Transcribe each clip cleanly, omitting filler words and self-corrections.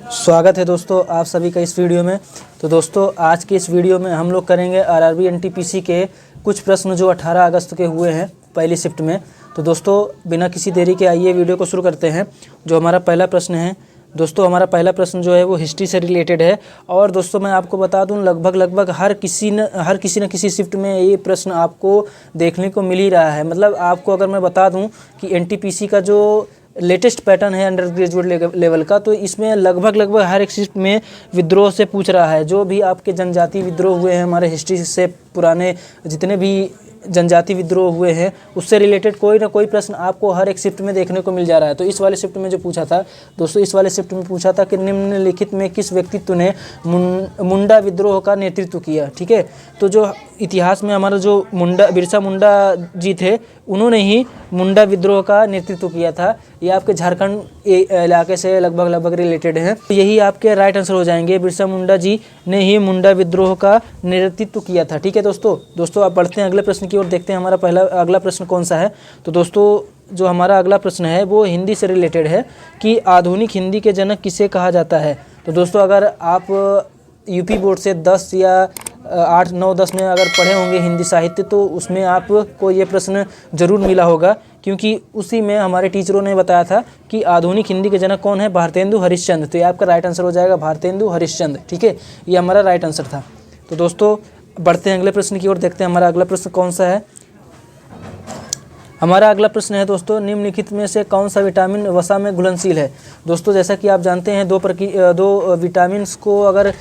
स्वागत है दोस्तों आप सभी का इस वीडियो में। तो दोस्तों आज की इस वीडियो में हम लोग करेंगे आरआरबी एनटीपीसी के कुछ प्रश्न जो 18 अगस्त के हुए हैं पहली शिफ्ट में। तो दोस्तों बिना किसी देरी के आइए वीडियो को शुरू करते हैं। जो हमारा पहला प्रश्न है दोस्तों, हमारा पहला प्रश्न जो है वो हिस्ट्री से रिलेटेड है। और दोस्तों मैं आपको बता दूं लगभग हर किसी न किसी शिफ्ट में ये प्रश्न आपको देखने को मिल ही रहा है। मतलब आपको अगर मैं बता दूं कि एनटीपीसी का जो लेटेस्ट पैटर्न है अंडर ग्रेजुएट लेवल का, तो इसमें लगभग हर एक शिफ्ट में विद्रोह से पूछ रहा है। जो भी आपके जनजाति विद्रोह हुए हैं हमारे हिस्ट्री से पुराने जितने भी जनजाति विद्रोह हुए हैं उससे रिलेटेड कोई ना कोई प्रश्न आपको हर एक शिफ्ट में देखने को मिल जा रहा है। तो इस वाले शिफ्ट में जो पूछा था दोस्तों, इस वाले शिफ्ट में पूछा था कि निम्नलिखित में किस व्यक्तित्व ने मुंडा विद्रोह का नेतृत्व किया। ठीक है, तो जो इतिहास में हमारा जो बिरसा मुंडा जी थे उन्होंने ही मुंडा विद्रोह का नेतृत्व किया था। ये आपके झारखंड इलाके से लगभग रिलेटेड हैं। तो यही आपके राइट आंसर हो जाएंगे। बिरसा मुंडा जी ने ही मुंडा विद्रोह का नेतृत्व किया था। ठीक है दोस्तों आप बढ़ते हैं अगले प्रश्न की ओर, देखते हैं हमारा अगला प्रश्न कौन सा है। तो दोस्तों जो हमारा अगला प्रश्न है वो हिंदी से रिलेटेड है कि आधुनिक हिंदी के जनक किसे कहा जाता है। तो दोस्तों अगर आप यूपी बोर्ड से 10 या 8, 9, 10 में अगर पढ़े होंगे हिंदी साहित्य, तो उसमें आपको ये प्रश्न जरूर मिला होगा, क्योंकि उसी में हमारे टीचरों ने बताया था कि आधुनिक हिंदी के जनक कौन है, भारतेंदु हरिश्चंद्र। तो ये आपका राइट आंसर हो जाएगा भारतेंदु हरिश्चंद्र। ठीक है, ये हमारा राइट आंसर था। तो दोस्तों बढ़ते हैं अगले प्रश्न की ओर, देखते हैं हमारा अगला प्रश्न कौन सा है। हमारा अगला प्रश्न है दोस्तों, निम्नलिखित में से कौन सा विटामिन वसा में घुलनशील है। दोस्तों जैसा कि आप जानते हैं दो विटामिन्स को अगर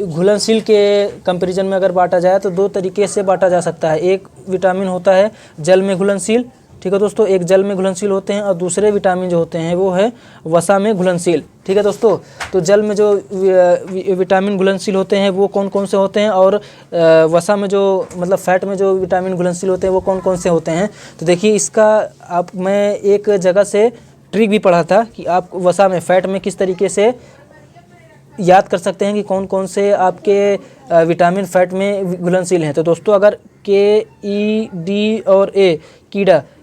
घुलनशील के कंपैरिजन में अगर बांटा जाए तो दो तरीके से बांटा जा सकता है। एक विटामिन होता है जल में घुलनशील, ठीक है दोस्तों, एक जल में घुलनशील होते हैं, और दूसरे विटामिन जो होते हैं वो है वसा में घुलनशील। ठीक है दोस्तों, तो जल में जो विटामिन घुलनशील होते हैं वो कौन कौन से होते हैं, और वसा में जो मतलब फैट में जो विटामिन घुलनशील होते हैं वो कौन कौन से होते हैं। तो देखिए इसका मैं एक जगह से ट्रिक भी पढ़ा था कि आप वसा में फैट में किस तरीके से याद कर सकते हैं कि कौन कौन से आपके विटामिन फैट में घुलनशील हैं। तो दोस्तों अगर KE, D और A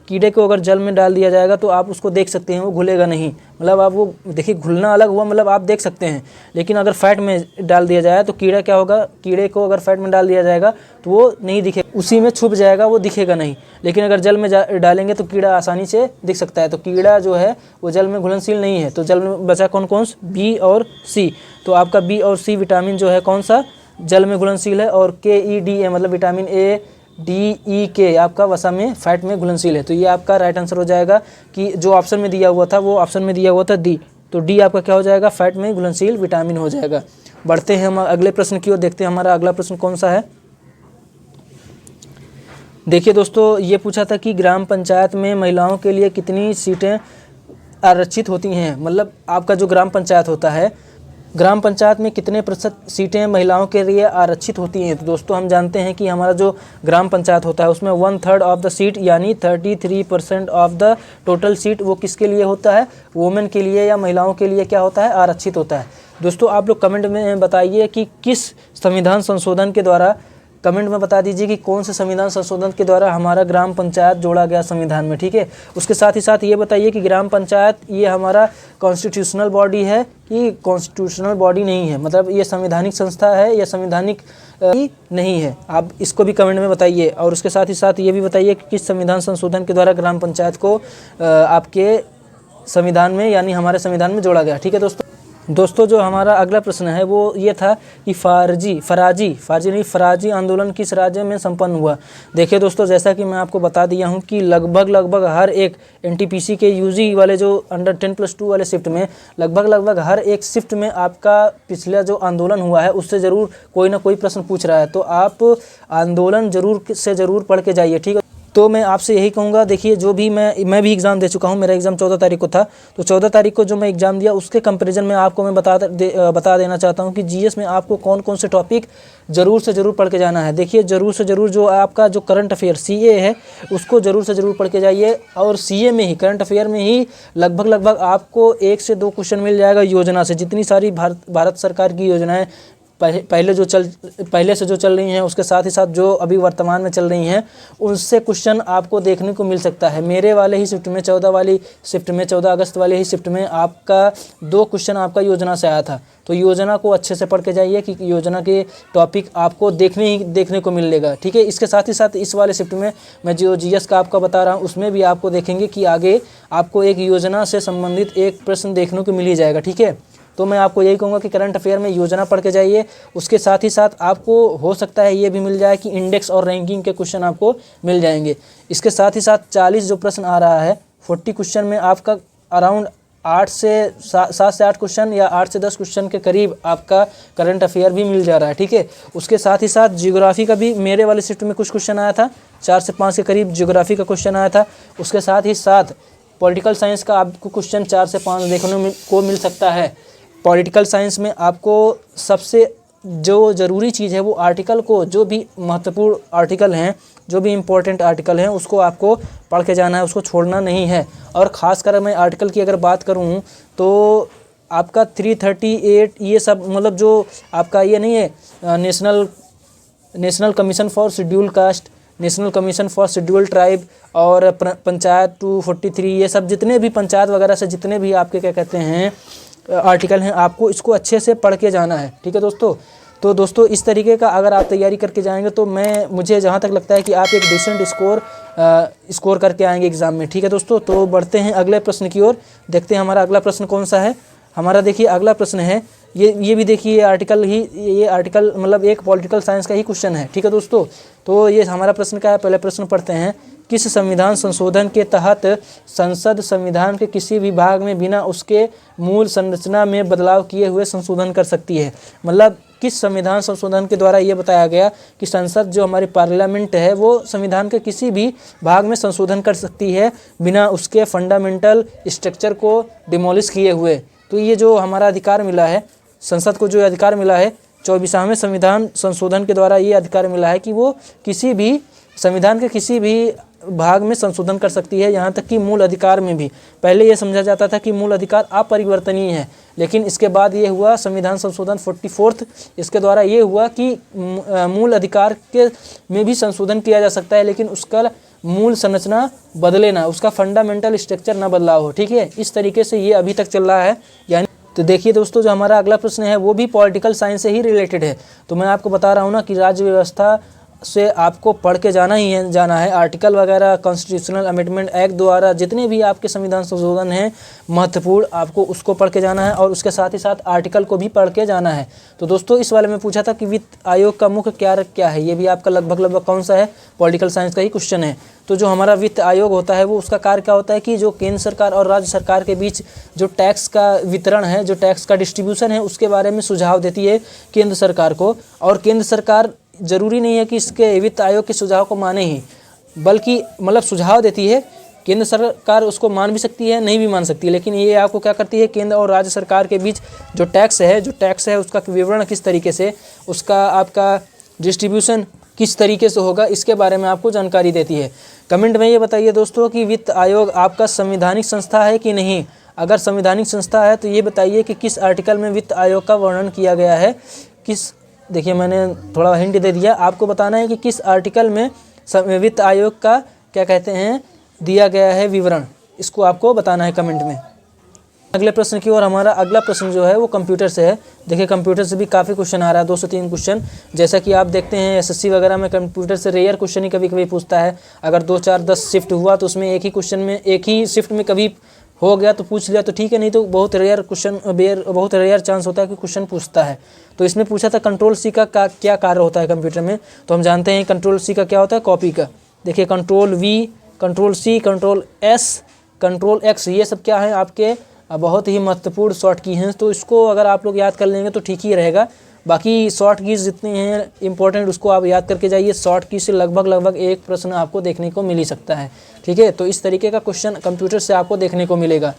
कीड़े को अगर जल में डाल दिया जाएगा तो आप उसको देख सकते हैं, वो घुलेगा नहीं। मतलब आप वो देखिए घुलना अलग हुआ, मतलब आप देख सकते हैं, लेकिन अगर फैट में डाल दिया जाए तो कीड़ा क्या होगा, कीड़े को अगर फैट में डाल दिया जाएगा तो वो नहीं दिखेगा, उसी में छुप जाएगा, वो दिखेगा नहीं। लेकिन अगर जल में डालेंगे तो कीड़ा आसानी से दिख सकता है। तो कीड़ा जो है वो जल में घुलनशील नहीं है। तो जल में बचा कौन कौन B और C। तो आपका B और C विटामिन जो है कौन सा जल में घुलनशील है, और KE, D मतलब vitamin A, D, E, K आपका वसा में फैट में घुलनशील है। तो ये आपका राइट आंसर हो जाएगा कि जो ऑप्शन में दिया हुआ था वो ऑप्शन में दिया हुआ था D। तो D आपका क्या हो जाएगा, फैट में घुलनशील विटामिन हो जाएगा। बढ़ते हैं हम अगले प्रश्न की ओर, देखते हैं हमारा अगला प्रश्न कौन सा है। देखिए दोस्तों ये पूछा था कि ग्राम पंचायत में महिलाओं के लिए कितनी सीटें आरक्षित होती हैं। मतलब आपका जो ग्राम पंचायत होता है, ग्राम पंचायत में कितने प्रतिशत सीटें महिलाओं के लिए आरक्षित होती हैं। तो दोस्तों हम जानते हैं कि हमारा जो ग्राम पंचायत होता है उसमें 1/3 ऑफ द सीट यानी 33% ऑफ द टोटल सीट वो किसके लिए होता है, वुमेन के लिए या महिलाओं के लिए क्या होता है, आरक्षित होता है। दोस्तों आप लोग कमेंट में बताइए कि किस संविधान संशोधन के द्वारा, कमेंट में बता दीजिए कि कौन से संविधान संशोधन के द्वारा हमारा ग्राम पंचायत जोड़ा गया संविधान में। ठीक है, उसके साथ ही साथ ये बताइए कि ग्राम पंचायत ये हमारा कॉन्स्टिट्यूशनल बॉडी है कि कॉन्स्टिट्यूशनल बॉडी नहीं है, मतलब ये संवैधानिक संस्था है या संवैधानिक नहीं है। आप इसको भी कमेंट में बताइए। और उसके साथ ही साथ ये भी बताइए कि किस संविधान संशोधन के द्वारा ग्राम पंचायत को आपके संविधान में यानी हमारे संविधान में जोड़ा गया। ठीक है दोस्तों जो हमारा अगला प्रश्न है वो ये था कि फराजी आंदोलन किस राज्य में संपन्न हुआ। देखिए दोस्तों जैसा कि मैं आपको बता दिया हूँ कि लगभग हर एक एनटीपीसी के यूजी वाले जो अंडर 10+2 वाले शिफ्ट में लगभग हर एक शिफ्ट में आपका पिछला जो आंदोलन हुआ है उससे ज़रूर कोई ना कोई प्रश्न पूछ रहा है। तो आप आंदोलन ज़रूर पढ़ के जाइए। ठीक है, तो मैं आपसे यही कहूँगा, देखिए जो भी मैं भी एग्ज़ाम दे चुका हूँ, मेरा एग्ज़ाम 14 तारीख को था। तो 14 तारीख को जो मैं एग्ज़ाम दिया उसके कंपैरिजन में आपको मैं बता देना चाहता हूँ कि जीएस में आपको कौन कौन से टॉपिक ज़रूर से ज़रूर पढ़ के जाना है। देखिए ज़रूर से ज़रूर जो आपका जो करंट अफेयर CA है उसको ज़रूर से ज़रूर पढ़ के जाइए। और CA में ही करंट अफेयर में ही लगभग आपको 1 से 2 क्वेश्चन मिल जाएगा योजना से। जितनी सारी भारत सरकार की योजनाएँ पहले से जो चल रही हैं, उसके साथ ही साथ जो अभी वर्तमान में चल रही हैं, उनसे क्वेश्चन आपको देखने को मिल सकता है। मेरे वाले ही शिफ्ट में 14 वाली शिफ्ट में 14 अगस्त वाले ही शिफ्ट में आपका 2 क्वेश्चन आपका योजना से आया था। तो योजना को अच्छे से पढ़ के जाइए कि योजना के टॉपिक आपको देखने को मिलेगा, ठीक है। इसके साथ ही साथ इस वाले शिफ्ट में मैं जो जीएस का आपका बता रहा हूँ, उसमें भी आपको देखेंगे कि आगे आपको एक योजना से संबंधित एक प्रश्न देखने को मिल ही जाएगा, ठीक है। तो मैं आपको यही कहूँगा कि करंट अफेयर में योजना पढ़ के जाइए। उसके साथ ही साथ आपको हो सकता है ये भी मिल जाए कि इंडेक्स और रैंकिंग के क्वेश्चन आपको मिल जाएंगे। इसके साथ ही साथ 40 जो प्रश्न आ रहा है, 40 क्वेश्चन में आपका अराउंड 7 से 8 क्वेश्चन या 8 से 10 क्वेश्चन के करीब आपका करंट अफेयर भी मिल जा रहा है, ठीक है। उसके साथ ही साथ जियोग्राफी का भी मेरे वाले शिफ्ट में कुछ क्वेश्चन आया था, 4 से 5 के करीब जियोग्राफी का क्वेश्चन आया था। उसके साथ ही साथ पॉलिटिकल साइंस का आपको क्वेश्चन 4 से 5 देखने को मिल सकता है। पॉलिटिकल साइंस में आपको सबसे जो ज़रूरी चीज़ है वो आर्टिकल को, जो भी महत्वपूर्ण आर्टिकल हैं, जो भी इम्पोर्टेंट आर्टिकल हैं, उसको आपको पढ़ के जाना है, उसको छोड़ना नहीं है। और ख़ासकर मैं आर्टिकल की अगर बात करूं तो आपका 338 ये सब, मतलब जो आपका ये नहीं है national commission for schedule caste, national commission for schedule tribe और पंचायत 243, ये सब जितने भी पंचायत वगैरह से जितने भी आपके क्या कहते हैं आर्टिकल हैं, आपको इसको अच्छे से पढ़ के जाना है, ठीक है दोस्तों। तो दोस्तों इस तरीके का अगर आप तैयारी करके जाएंगे तो मुझे जहाँ तक लगता है कि आप एक डिसेंट स्कोर करके आएंगे एग्ज़ाम में, ठीक है दोस्तों। तो बढ़ते हैं अगले प्रश्न की ओर, देखते हैं हमारा अगला प्रश्न कौन सा है। हमारा देखिए अगला प्रश्न है, ये भी देखिए ये आर्टिकल मतलब एक पॉलिटिकल साइंस का ही क्वेश्चन है, ठीक है दोस्तों। तो ये हमारा प्रश्न का है, पहले प्रश्न पढ़ते हैं। किस संविधान संशोधन के तहत संसद संविधान के किसी भी भाग में बिना उसके मूल संरचना में बदलाव किए हुए संशोधन कर सकती है? मतलब किस संविधान संशोधन के द्वारा ये बताया गया कि संसद जो हमारी पार्लियामेंट है वो संविधान के किसी भी भाग में संशोधन कर सकती है बिना उसके फंडामेंटल स्ट्रक्चर को डिमोलिश किए हुए। तो ये जो हमारा अधिकार मिला है, संसद को जो अधिकार मिला है 24वें संविधान संशोधन के द्वारा, ये अधिकार मिला है कि वो किसी भी संविधान के किसी भी भाग में संशोधन कर सकती है, यहाँ तक कि मूल अधिकार में भी। पहले ये समझा जाता था कि मूल अधिकार अपरिवर्तनीय है, लेकिन इसके बाद ये हुआ संविधान संशोधन 44, इसके द्वारा ये हुआ कि मूल अधिकार के में भी संशोधन किया जा सकता है, लेकिन उसका मूल संरचना बदले ना, उसका फंडामेंटल स्ट्रक्चर ना बदलाव हो, ठीक है। इस तरीके से ये अभी तक चल रहा है। यानी तो देखिए दोस्तों, जो हमारा अगला प्रश्न है वो भी पॉलिटिकल साइंस से ही रिलेटेड है। तो मैं आपको बता रहा हूँ ना कि राज्य व्यवस्था से आपको पढ़ के जाना है। आर्टिकल वगैरह कॉन्स्टिट्यूशनल अमेंडमेंट एक्ट द्वारा जितने भी आपके संविधान संशोधन हैं महत्वपूर्ण, आपको उसको पढ़ के जाना है और उसके साथ ही साथ आर्टिकल को भी पढ़ के जाना है। तो दोस्तों इस वाले में पूछा था कि वित्त आयोग का मुख्य क्या है, ये भी आपका लगभग कौन सा है, पॉलिटिकल साइंस का ही क्वेश्चन है। तो जो हमारा वित्त आयोग होता है वो उसका कार्य क्या होता है कि जो केंद्र सरकार और राज्य सरकार के बीच जो टैक्स का वितरण है, जो टैक्स का डिस्ट्रीब्यूशन है, उसके बारे में सुझाव देती है केंद्र सरकार को। और केंद्र सरकार ज़रूरी नहीं है कि इसके वित्त आयोग के सुझाव को माने ही, बल्कि मतलब सुझाव देती है। केंद्र सरकार उसको मान भी सकती है, नहीं भी मान सकती है, लेकिन ये आपको क्या करती है, केंद्र और राज्य सरकार के बीच जो टैक्स है उसका विवरण किस तरीके से, उसका आपका डिस्ट्रीब्यूशन किस तरीके से होगा, इसके बारे में आपको जानकारी देती है। कमेंट में ये बताइए दोस्तों कि वित्त आयोग आपका संवैधानिक संस्था है कि नहीं। अगर संवैधानिक संस्था है तो ये बताइए कि किस आर्टिकल में वित्त आयोग का वर्णन किया गया है। देखिए मैंने थोड़ा हिंट दे दिया, आपको बताना है कि किस आर्टिकल में वित्त आयोग का क्या कहते हैं दिया गया है विवरण, इसको आपको बताना है कमेंट में। अगले प्रश्न की ओर, हमारा अगला प्रश्न जो है वो कंप्यूटर से है। देखिए कंप्यूटर से भी काफ़ी क्वेश्चन आ रहा है, 2 से 3 क्वेश्चन। जैसा कि आप देखते हैं एसएससी वगैरह में कंप्यूटर से रेयर क्वेश्चन ही कभी कभी पूछता है। अगर 2, 4, 10 शिफ्ट हुआ तो उसमें एक ही शिफ्ट में कभी हो गया तो पूछ लिया तो ठीक है, नहीं तो बहुत रेयर चांस होता है कि क्वेश्चन पूछता है। तो इसमें पूछा था कंट्रोल सी का क्या कार्य होता है कंप्यूटर में। तो हम जानते हैं कंट्रोल सी का क्या होता है, कॉपी का। देखिए control V, control C, control S, control X, ये सब क्या है आपके बहुत ही महत्वपूर्ण शॉर्ट की हैं। तो इसको अगर आप लोग याद कर लेंगे तो ठीक ही रहेगा। बाकी शॉर्ट कीज जितनी हैं इंपॉर्टेंट उसको आप याद करके जाइए। शॉर्ट की से लगभग एक प्रश्न आपको देखने को मिल ही सकता है, ठीक है। तो इस तरीके का क्वेश्चन कंप्यूटर से आपको देखने को मिलेगा।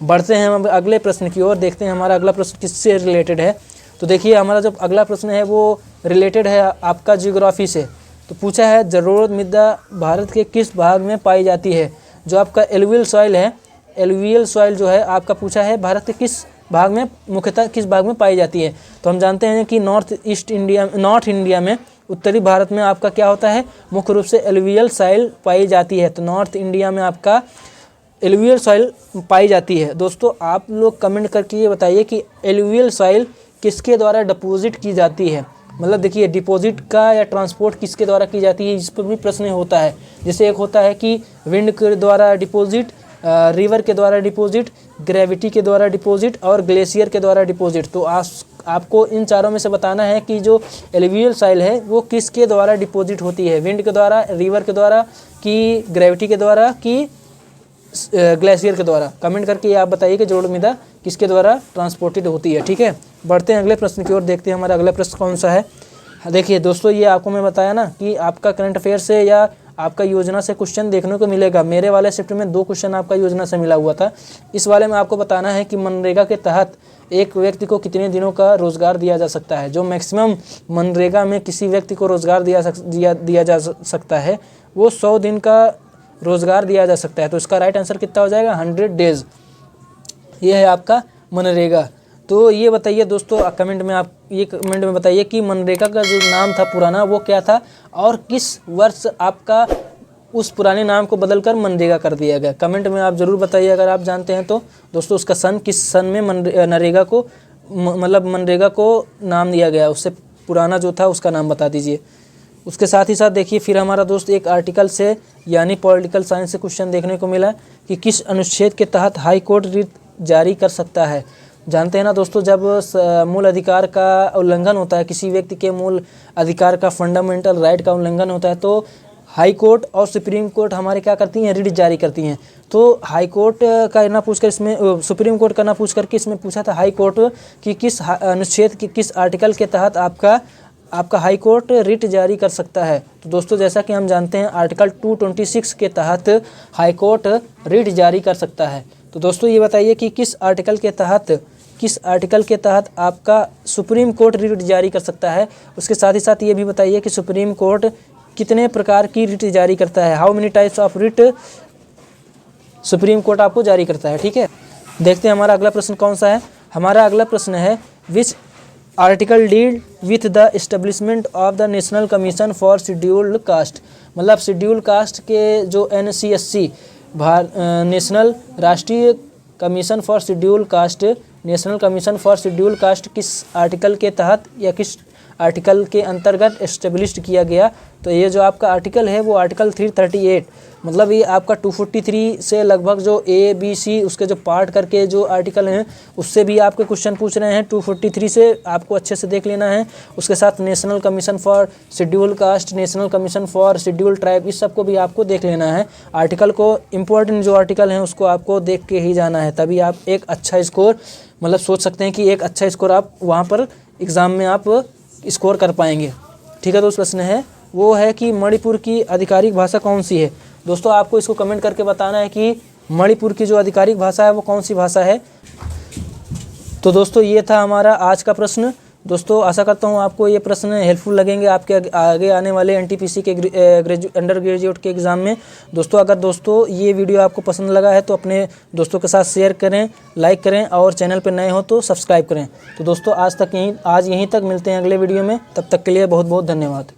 बढ़ते हैं हम अगले प्रश्न की ओर, देखते हैं हमारा अगला प्रश्न किससे रिलेटेड है। तो देखिए हमारा जो अगला प्रश्न है वो रिलेटेड है आपका जियोग्राफी से। तो पूछा है जलोढ़ मृदा भारत के किस भाग में पाई जाती है। जो आपका एलुवियल सॉइल है, एलुवियल सॉइल जो है आपका पूछा है भारत के किस भाग में मुख्यतः किस भाग में पाई जाती है? तो हम जानते हैं कि नॉर्थ इंडिया में, उत्तरी भारत में आपका क्या होता है, मुख्य रूप से एलुवियल सॉइल पाई जाती है। तो नॉर्थ इंडिया में आपका एलुवियल सॉइल पाई जाती है। दोस्तों आप लोग कमेंट करके ये बताइए कि एलुवियल सॉइल किसके द्वारा डिपॉजिट की जाती है। मतलब देखिए, डिपॉजिट का या ट्रांसपोर्ट किसके द्वारा की जाती है, इस पर भी प्रश्न होता है। जैसे एक होता है कि विंड के द्वारा डिपॉजिट, रिवर के द्वारा डिपॉजिट, ग्रेविटी के द्वारा डिपॉजिट और ग्लेशियर के द्वारा डिपॉजिट। तो आपको इन चारों में से बताना है कि जो एलुवियल सॉइल है वो किसके द्वारा डिपॉजिट होती है, विंड के द्वारा, रिवर के द्वारा, कि ग्रेविटी के द्वारा, कि ग्लेशियर के द्वारा। कमेंट करके आप बताइए कि जोड़ मृदा किसके द्वारा ट्रांसपोर्टेड होती है। ठीक है, बढ़ते हैं अगले प्रश्न की ओर, देखते हैं हमारा अगला प्रश्न कौन सा है। देखिए दोस्तों, ये आपको मैं बताया ना कि आपका करंट अफेयर से या आपका योजना से क्वेश्चन देखने को मिलेगा। मेरे वाले शिफ्ट में 2 क्वेश्चन आपका योजना से मिला हुआ था। इस वाले में आपको बताना है कि मनरेगा के तहत एक व्यक्ति को कितने दिनों का रोजगार दिया जा सकता है। जो मैक्सिमम मनरेगा में किसी व्यक्ति को रोजगार दिया जा सकता है वो 100 दिन का रोजगार दिया जा सकता है। तो इसका राइट आंसर कितना हो जाएगा, 100 डेज। ये है आपका मनरेगा। तो ये बताइए दोस्तों, कमेंट में बताइए कि मनरेगा का जो नाम था पुराना वो क्या था और किस वर्ष आपका उस पुराने नाम को बदलकर मनरेगा कर दिया गया। कमेंट में आप ज़रूर बताइए अगर आप जानते हैं तो। दोस्तों उसका सन, किस सन में मनरेगा को नाम दिया गया, उससे पुराना जो था उसका नाम बता दीजिए। उसके साथ ही साथ देखिए फिर हमारा दोस्त एक आर्टिकल से यानी पॉलिटिकल साइंस से क्वेश्चन देखने को मिला कि किस अनुच्छेद के तहत हाई कोर्ट रिट जारी कर सकता है। जानते हैं ना दोस्तों, जब मूल अधिकार का उल्लंघन होता है, किसी व्यक्ति के मूल अधिकार का, फंडामेंटल राइट का उल्लंघन होता है, तो हाई कोर्ट और सुप्रीम कोर्ट हमारे क्या करती हैं, रिट जारी करती हैं। तो हाई कोर्ट का ना पूछकर इसमें सुप्रीम कोर्ट का ना पूछ करके इसमें पूछा था हाई कोर्ट कि किस अनुच्छेद की किस आर्टिकल के तहत आपका हाई कोर्ट रिट जारी कर सकता है। तो दोस्तों जैसा कि हम जानते हैं आर्टिकल 226 के तहत हाई कोर्ट रिट जारी कर सकता है। तो दोस्तों ये बताइए कि किस आर्टिकल के तहत आपका सुप्रीम कोर्ट रिट जारी कर सकता है। उसके साथ ही साथ ये भी बताइए कि सुप्रीम कोर्ट कितने प्रकार की रिट जारी करता है, how many types of writ supreme court आपको जारी करता है। ठीक है, देखते हैं हमारा अगला प्रश्न कौन सा है। हमारा अगला प्रश्न है which article deal with the establishment of the national commission for scheduled caste. मतलब शेड्यूल्ड कास्ट के जो NCSC नेशनल राष्ट्रीय कमीशन फॉर शेड्यूल्ड कास्ट किस आर्टिकल के तहत या किस आर्टिकल के अंतर्गत एस्टेब्लिश्ड किया गया। तो ये जो आपका आर्टिकल है वो आर्टिकल 338, मतलब ये आपका 243 से लगभग जो ABC उसके जो पार्ट करके जो आर्टिकल हैं उससे भी आपके क्वेश्चन पूछ रहे हैं। 243 से आपको अच्छे से देख लेना है। उसके साथ national commission for scheduled caste, national commission for scheduled tribe, इस सबको भी आपको देख लेना है। आर्टिकल को, इम्पोर्टेंट जो आर्टिकल हैं उसको आपको देख के ही जाना है, तभी आप एक अच्छा स्कोर मतलब सोच सकते हैं कि एक अच्छा स्कोर आप वहाँ पर एग्ज़ाम में आप स्कोर कर पाएंगे। ठीक है, तो उस प्रश्न है वो है कि मणिपुर की आधिकारिक भाषा कौन सी है। दोस्तों आपको इसको कमेंट करके बताना है कि मणिपुर की जो आधिकारिक भाषा है वो कौन सी भाषा है। तो दोस्तों ये था हमारा आज का प्रश्न। दोस्तों आशा करता हूँ आपको ये प्रश्न हेल्पफुल लगेंगे आपके आगे आने वाले NTPC के अंडर ग्रेजुएट के एग्ज़ाम में। दोस्तों अगर ये वीडियो आपको पसंद लगा है तो अपने दोस्तों के साथ शेयर करें, लाइक करें और चैनल पर नए हो तो सब्सक्राइब करें। तो दोस्तों आज यहीं तक, मिलते हैं अगले वीडियो में। तब तक के लिए बहुत बहुत धन्यवाद।